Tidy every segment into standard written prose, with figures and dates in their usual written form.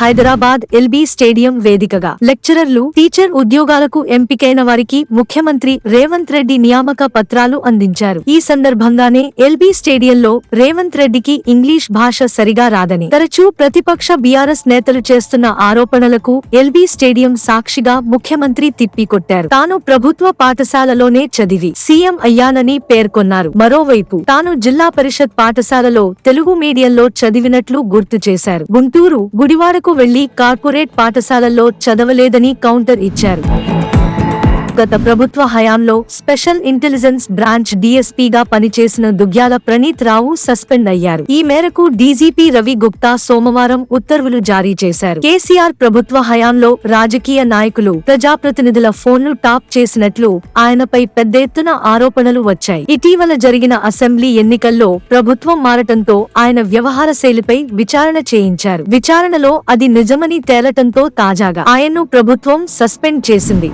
Hyderabad LB stadium వేదికగా లెక్చరర్లు, teacher ఉద్యోగాలకు ఎంపికైన వారికి ముఖ్యమంత్రి రేవంత్ రెడ్డి నియామక పత్రాలు అందించారు. ఈ సందర్భంగానే ఎల్బీ స్టేడియంలో రేవంత్ రెడ్డికి ఇంగ్లీష్ భాష సరిగా రాదని తరచూ ప్రతిపక్ష బీఆర్ఎస్ నేతలు చేస్తున్న ఆరోపణలకు ఎల్బీ స్టేడియం సాక్షిగా ముఖ్యమంత్రి తిప్పికొట్టారు. తాను ప్రభుత్వ పాఠశాలలోనే చదివి సీఎం అయ్యానని పేర్కొన్నారు. మరోవైపు తాను జిల్లా పరిషత్ పాఠశాలలో తెలుగు మీడియంలో చదివినట్లు గుర్తు చేశారు. గుంటూరు, గుడివాడకు వెళ్లి కార్పొరేట్ పాఠశాలల్లో చదవలేదని కౌంటర్ ఇచ్చారు. గత ప్రభుత్వ హయాంలో స్పెషల్ ఇంటెలిజెన్స్ బ్రాంచ్ డీఎస్పీగా పనిచేసిన దుగ్గ్యాల ప్రణీత్ రావు సస్పెండ్ అయ్యారు. ఈ మేరకు డీజీపీ రవి గుప్తా సోమవారం ఉత్తర్వులు జారీ చేశారు. కేసీఆర్ ప్రభుత్వ హయాంలో రాజకీయ నాయకులు, ప్రజాప్రతినిధుల ఫోన్లు టాప్ చేసినట్లు ఆయనపై పెద్ద ఎత్తున ఆరోపణలు వచ్చాయి. ఇటీవల జరిగిన అసెంబ్లీ ఎన్నికల్లో ప్రభుత్వం మారటంతో ఆయన వ్యవహార శైలిపై విచారణ చేయించారు. విచారణలో అది నిజమని తేలటంతో తాజాగా ఆయన్ను ప్రభుత్వం సస్పెండ్ చేసింది.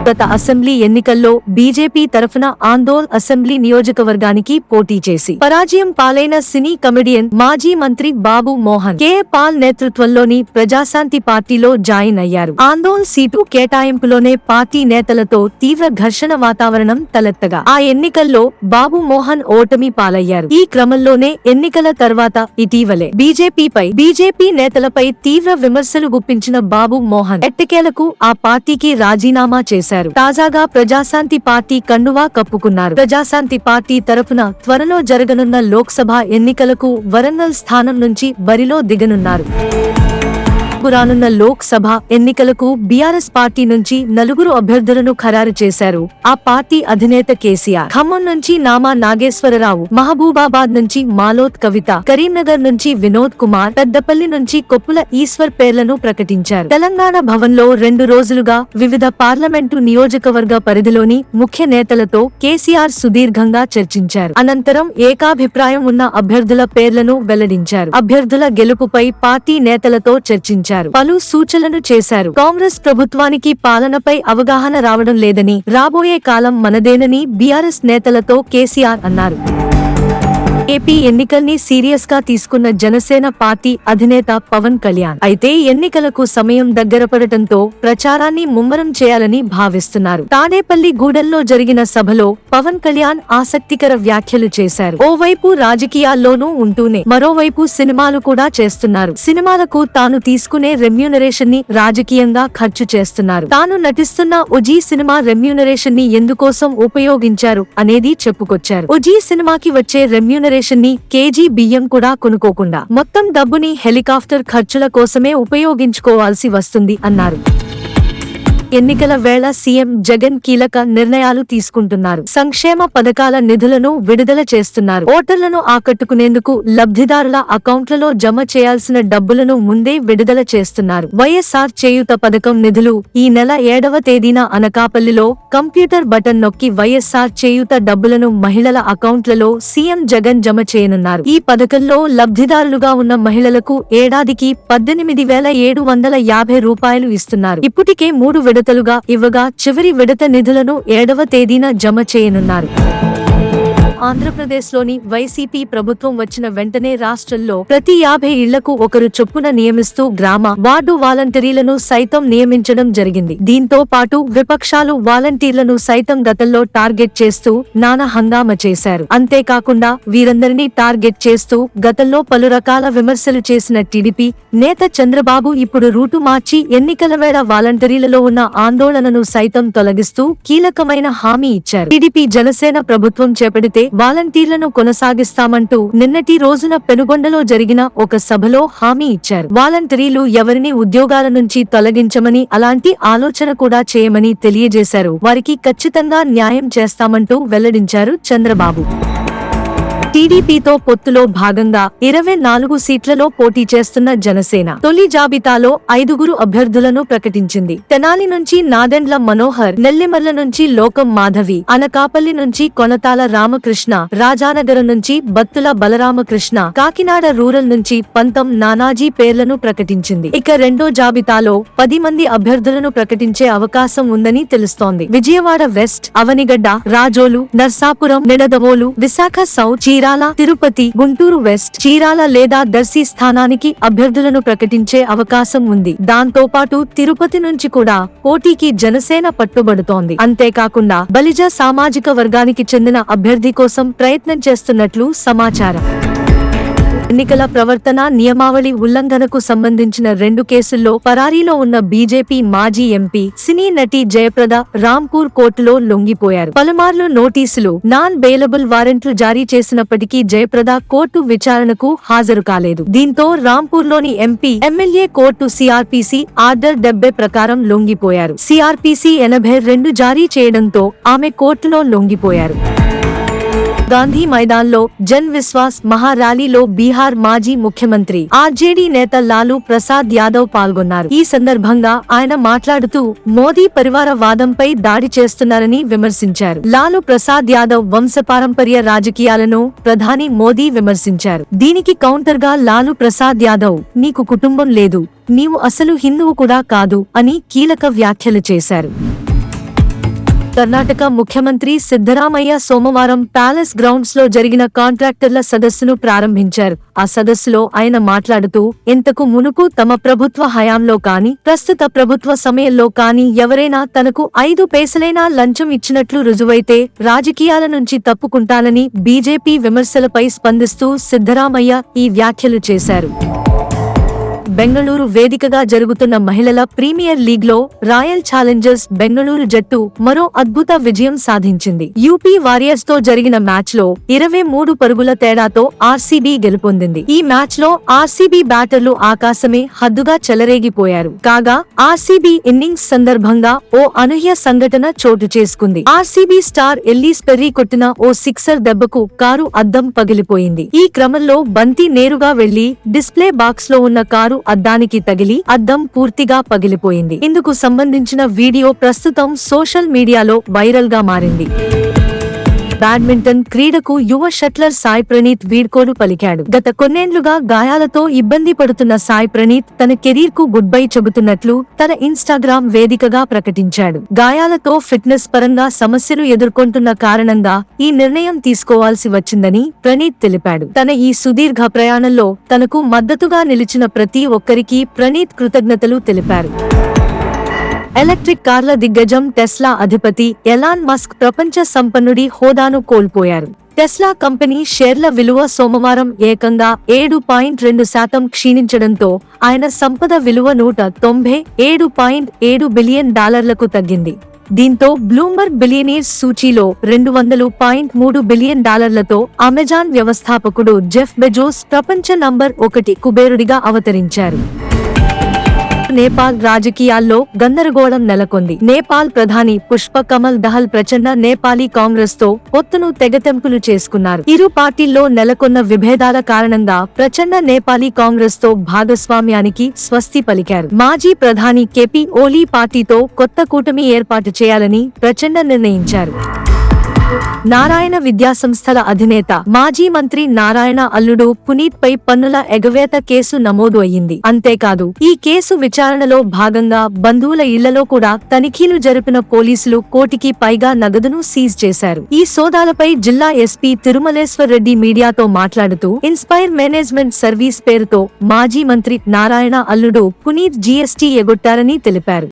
గత అసెంబ్లీ ఎన్నికల్లో బీజేపీ తరఫున ఆందోళ్ అసెంబ్లీ నియోజకవర్గానికి పోటీ చేసి పరాజయం పాలైన సినీ కమెడియన్, మాజీ మంత్రి బాబు మోహన్ కే. పాల్ నేతృత్వంలోని ప్రజాశాంతి పార్టీలో జాయిన్ అయ్యారు. ఆందోళ్ సీటు కేటాయింపులోనే పార్టీ నేతలతో తీవ్ర ఘర్షణ వాతావరణం తలెత్తగా ఆ ఎన్నికల్లో బాబు మోహన్ ఓటమి పాలయ్యారు. ఈ క్రమంలోనే ఎన్నికల తర్వాత ఇటీవలే బీజేపీ నేతలపై తీవ్ర విమర్శలు గుప్పించిన బాబు మోహన్ ఎట్టకేలకు ఆ పార్టీకి రాజీనామా చేశారు. తాజాగా ప్రజాశాంతి పార్టీ కండువా కప్పుకున్నారు. ప్రజాశాంతి పార్టీ తరఫున త్వరలో జరగనున్న లోక్సభ ఎన్నికలకు వరంగల్ స్థానం నుంచి బరిలో దిగనున్నారు. రానున్న లోక్ సభ ఎన్నికలకు బీఆర్ఎస్ పార్టీ నుంచి 4 అభ్యర్థులను ఖరారు చేశారు ఆ పార్టీ అధినేత కేసీఆర్. ఖమ్మం నుంచి నామా నాగేశ్వరరావు, మహబూబాబాద్ నుంచి మాలోత్ కవిత, కరీంనగర్ నుంచి వినోద్ కుమార్, పెద్దపల్లి నుంచి కొప్పుల ఈశ్వర్ పేర్లను ప్రకటించారు. తెలంగాణ భవన్లో 2 రోజులుగా వివిధ పార్లమెంటు నియోజకవర్గ పరిధిలోని ముఖ్య నేతలతో కేసీఆర్ సుదీర్ఘంగా చర్చించారు. అనంతరం ఏకాభిప్రాయం ఉన్న అభ్యర్థుల పేర్లను వెల్లడించారు. అభ్యర్థుల గెలుపుపై పార్టీ నేతలతో చర్చించారు. పలు సూచనలు చేశారు. కాంగ్రెస్ ప్రభుత్వానికి పాలనపై అవగాహన రావడం లేదని, రాబోయే కాలం మనదేనని బీఆర్ఎస్ నేతలతో కేసీఆర్ అన్నారు. ఏపీ ఎన్నికల్ని సీరియస్ గా తీసుకున్న జనసేన పార్టీ అధినేత పవన్ కళ్యాణ్ అయితే ఎన్నికలకు సమయం దగ్గర పడటంతో ప్రచారాన్ని ముమ్మరం చేయాలని భావిస్తున్నారు. తాడేపల్లి గూడెంలో జరిగిన సభలో పవన్ కళ్యాణ్ ఆసక్తికర వ్యాఖ్యలు చేశారు. ఓవైపు రాజకీయాల్లోనూ ఉంటూనే మరోవైపు సినిమాలు కూడా చేస్తున్నారు. సినిమాలకు తాను తీసుకునే రెమ్యూనరేషన్ ని రాజకీయంగా ఖర్చు చేస్తున్నారు. తాను నటిస్తున్న ఓజీ సినిమా రెమ్యూనరేషన్ ని ఎందుకోసం ఉపయోగించారు అనేది చెప్పుకొచ్చారు. ఓజీ సినిమాకి వచ్చే రెమ్యూనరేషన్ ని కేజీ బియ్యం కూడా కొనుక్కోకుండా మొత్తం డబ్బుని హెలికాప్టర్ ఖర్చుల కోసమే ఉపయోగించుకోవాల్సి వస్తుంది అన్నారు. ఎన్నికల వేళ సీఎం జగన్ కీలక నిర్ణయాలు తీసుకుంటున్నారు. సంక్షేమ పథకాల నిధులను విడుదల చేస్తున్నారు. ఓటర్లను ఆకట్టుకునేందుకు లబ్ధిదారుల అకౌంట్లలో జమ చేయాల్సిన డబ్బులను ముందే విడుదల చేస్తున్నారు. వైఎస్ఆర్ చేయూత పథకం నిధులు ఈ నెల 7వ తేదీన అనకాపల్లిలో కంప్యూటర్ బటన్ నొక్కి వైఎస్ఆర్ చేయూత డబ్బులను మహిళల అకౌంట్లలో సీఎం జగన్ జమ చేయనున్నారు. ఈ పథకంలో లబ్ధిదారులుగా ఉన్న మహిళలకు ఏడాదికి 18,750 రూపాయలు ఇస్తున్నారు. ఇప్పటికే 3 విడతలుగా ఇవ్వగా చివరి విడత నిధులను 7వ తేదీన జమ చేయనున్నారు. ఆంధ్రప్రదేశ్లోని వైసీపీ ప్రభుత్వం వచ్చిన వెంటనే రాష్ట్రంలో ప్రతి 50 ఇళ్లకు ఒకరు చొప్పున నియమిస్తూ గ్రామ, వార్డు వాలంటీర్లను సైతం నియమించడం జరిగింది. దీంతో పాటు విపక్షాలు వాలంటీర్లను సైతం గతంలో టార్గెట్ చేస్తూ నానా హంగామా చేశారు. అంతేకాకుండా వీరందరినీ టార్గెట్ చేస్తూ గతంలో పలు రకాల విమర్శలు చేసిన టీడీపీ నేత చంద్రబాబు ఇప్పుడు రూటు మార్చి ఎన్నికల వేళ వాలంటీర్లలో ఉన్న ఆందోళనను సైతం తొలగిస్తూ కీలకమైన హామీ ఇచ్చారు. టీడీపీ జనసేన ప్రభుత్వం చేపడితే వాలంటీర్లను కొనసాగిస్తామంటూ నిన్నటి రోజున పెనుగొండలో జరిగిన ఒక సభలో హామీ ఇచ్చారు. వాలంటీర్లు ఎవరిని ఉద్యోగాల నుంచి తొలగించమని, అలాంటి ఆలోచన కూడా చేయమని తెలియజేశారు. వారికి ఖచ్చితంగా న్యాయం చేస్తామంటూ వెల్లడించారు చంద్రబాబు. టీడీపీతో పొత్తులో భాగంగా 24 సీట్లలో పోటీ చేస్తున్న జనసేన తొలి జాబితాలో 5 అభ్యర్థులను ప్రకటించింది. తెనాలి నుంచి నాదెండ్ల మనోహర్, నెల్లిమర్ల నుంచి లోకం మాధవి, అనకాపల్లి నుంచి కొనతాల రామకృష్ణ, రాజానగరం నుంచి బత్తుల బలరామకృష్ణ, కాకినాడ రూరల్ నుంచి పంతం నానాజీ పేర్లను ప్రకటించింది. ఇక రెండో జాబితాలో 10 మంది అభ్యర్థులను ప్రకటించే అవకాశం ఉందని తెలుస్తోంది. Vijayawada west, Avanigadda, Razole, Narsapuram, Nidadavolu, Visakha south, Chirala, Chirala, Tirupati, Guntur west, Chirala లేదా దర్శి స్థానానికి అభ్యర్థులను ప్రకటించే అవకాశం ఉంది. దాంతో పాటు తిరుపతి నుంచి కూడా పోటీకి జనసేన పట్టుబడుతోంది. అంతేకాకుండా బలిజ సామాజిక వర్గానికి చెందిన అభ్యర్థి కోసం ప్రయత్నం చేస్తున్నట్లు సమాచారం. ఎన్నికల ప్రవర్తన నియమావళి ఉల్లంఘనకు సంబంధించిన 2 కేసుల్లో పరారీలో ఉన్న బీజేపీ మాజీ ఎంపీ, సినీ నటి జయప్రద రాంపూర్ కోర్టులో లొంగిపోయారు. పలుమార్లు నోటీసులు, నాన్ బెయిలబుల్ వారెంట్లు జారీ చేసినప్పటికీ జయప్రద కోర్టు విచారణకు హాజరు కాలేదు. దీంతో రాంపూర్లోని MP, MLA court CrPC order 70 ప్రకారం లొంగిపోయారు. సిఆర్పిసి 82 జారీ చేయడంతో ఆమె కోర్టులో లొంగిపోయారు. గాంధీ మైదాన్లో జన్ విశ్వాస్ మహా ర్యాలీలో బీహార్ మాజీ ముఖ్యమంత్రి, ఆర్జేడీ నేత లాలూ ప్రసాద్ యాదవ్ పాల్గొన్నారు. ఈ సందర్భంగా ఆయన మాట్లాడుతూ మోదీ పరివార వాదంపై దాడి చేస్తున్నారని విమర్శించారు. లాలూ ప్రసాద్ యాదవ్ వంశపారంపర్య రాజకీయాలను ప్రధాని మోదీ విమర్శించారు. దీనికి కౌంటర్ గా లాలూ ప్రసాద్ యాదవ్, నీకు కుటుంబం లేదు, నీవు అసలు హిందువు కూడా కాదు అని కీలక వ్యాఖ్యలు చేశారు. కర్ణాటక ముఖ్యమంత్రి సిద్ధరామయ్య సోమవారం ప్యాలెస్ గ్రౌండ్స్ లో జరిగిన కాంట్రాక్టర్ల సదస్సును ప్రారంభించారు. ఆ సదస్సులో ఆయన మాట్లాడుతూ, ఇంతకు మునుపు తమ ప్రభుత్వ హయాంలో కాని, ప్రస్తుత ప్రభుత్వ సమయంలో కాని ఎవరైనా తనకు 5 పైసలైనా లంచం ఇచ్చినట్లు రుజువైతే రాజకీయాల నుంచి తప్పుకుంటానని బీజేపీ విమర్శలపై స్పందిస్తూ సిద్ధరామయ్య ఈ వ్యాఖ్యలు చేశారు. బెంగళూరు వేదికగా జరుగుతున్న మహిళల ప్రీమియర్ లీగ్ లో రాయల్ ఛాలెంజర్స్ బెంగళూరు జట్టు మరో అద్భుత విజయం సాధించింది. యూపీ వారియర్స్ తో జరిగిన మ్యాచ్ లో 23 పరుగుల తేడాతో ఆర్సీబీ గెలుపొందింది. ఈ మ్యాచ్ లో ఆర్సీబీ బ్యాటర్లు ఆకాశమే హద్దుగా చెలరేగిపోయారు. కాగా ఆర్సీబీ ఇన్నింగ్స్ సందర్భంగా ఓ అనూహ్య సంఘటన చోటు చేసుకుంది. ఆర్సీబీ స్టార్ ఎల్లీస్ పెర్రీ కొట్టిన ఓ సిక్సర్ దెబ్బకు కారు అద్దం పగిలిపోయింది. ఈ క్రమంలో బంతి నేరుగా వెళ్లి డిస్ప్లే బాక్స్ లో ఉన్న కారు అద్దానికి తగిలి అద్దం పూర్తిగా పగిలిపోయింది. ఇందుకు సంబంధించిన వీడియో ప్రస్తుతం సోషల్ మీడియాలో వైరల్ గా మారింది. బ్యాడ్మింటన్ క్రీడకు యువ షట్లర్ సాయి ప్రణీత్ వీడ్కోలు పలికాడు. గత కొన్నేండ్లుగా గాయాలతో ఇబ్బంది పడుతున్న సాయి ప్రణీత్ తన కెరీర్ కు గుడ్ బై చెబుతున్నట్లు తన ఇన్స్టాగ్రామ్ వేదికగా ప్రకటించాడు. గాయాలతో ఫిట్నెస్ పరంగా సమస్యలు ఎదుర్కొంటున్న కారణంగా ఈ నిర్ణయం తీసుకోవాల్సి వచ్చిందని ప్రణీత్ తెలిపాడు. తన ఈ సుదీర్ఘ ప్రయాణంలో తనకు మద్దతుగా నిలిచిన ప్రతి ఒక్కరికి ప్రణీత్ కృతజ్ఞతలు తెలిపారు. ఎలక్ట్రిక్ కార్ల దిగ్గజం టెస్లా అధిపతి ఎలాన్ మస్క్ ప్రపంచ సంపన్నుడి హోదాను కోల్పోయారు. టెస్లా కంపెనీ షేర్ల విలువ సోమవారం ఏకంగా 7.2% క్షీణించడంతో ఆయన సంపద విలువ $197.7 బిలియన్ తగ్గింది. దీంతో బ్లూంబర్గ్ బిలియనీర్స్ సూచీలో 200.3 బిలియన్ డాలర్లతో అమెజాన్ వ్యవస్థాపకుడు జెఫ్ బెజోస్ ప్రపంచ నంబర్ 1 కుబేరుడిగా అవతరించారు. నేపాల్ రాజకీయాల్లో గందరగోళం నెలకొంది. నేపాల్ ప్రధాని పుష్ప కమల్ దహల్ ప్రచండ నేపాలీ కాంగ్రెస్ తో పొత్తును తెగతెంపులు చేసుకున్నారు. ఇరు పార్టీల్లో నెలకొన్న విభేదాల కారణంగా ప్రచండ నేపాలీ కాంగ్రెస్ తో భాగస్వామ్యానికి స్వస్తి పలికారు. మాజీ ప్రధాని కేపీ ఓలీ పార్టీతో కొత్త కూటమి ఏర్పాటు చేయాలని ప్రచండ నిర్ణయించారు. నారాయణ విద్యాసంస్థల అధినేత, మాజీ మంత్రి నారాయణ అల్లుడు పునీత్ పై పన్నుల ఎగవేత కేసు నమోదు అయ్యింది. అంతేకాదు, ఈ కేసు విచారణలో భాగంగా బంధువుల ఇళ్లలో కూడా తనిఖీలు జరిపిన పోలీసులు 1 కోటికి పైగా నగదును సీజ్ చేశారు. ఈ సోదాలపై జిల్లా ఎస్పీ తిరుమలేశ్వర్ రెడ్డి మీడియాతో మాట్లాడుతూ, ఇన్స్పైర్ మేనేజ్మెంట్ సర్వీస్ పేరుతో మాజీ మంత్రి నారాయణ అల్లుడు పునీత్ జీఎస్టీ ఎగొట్టారని తెలిపారు.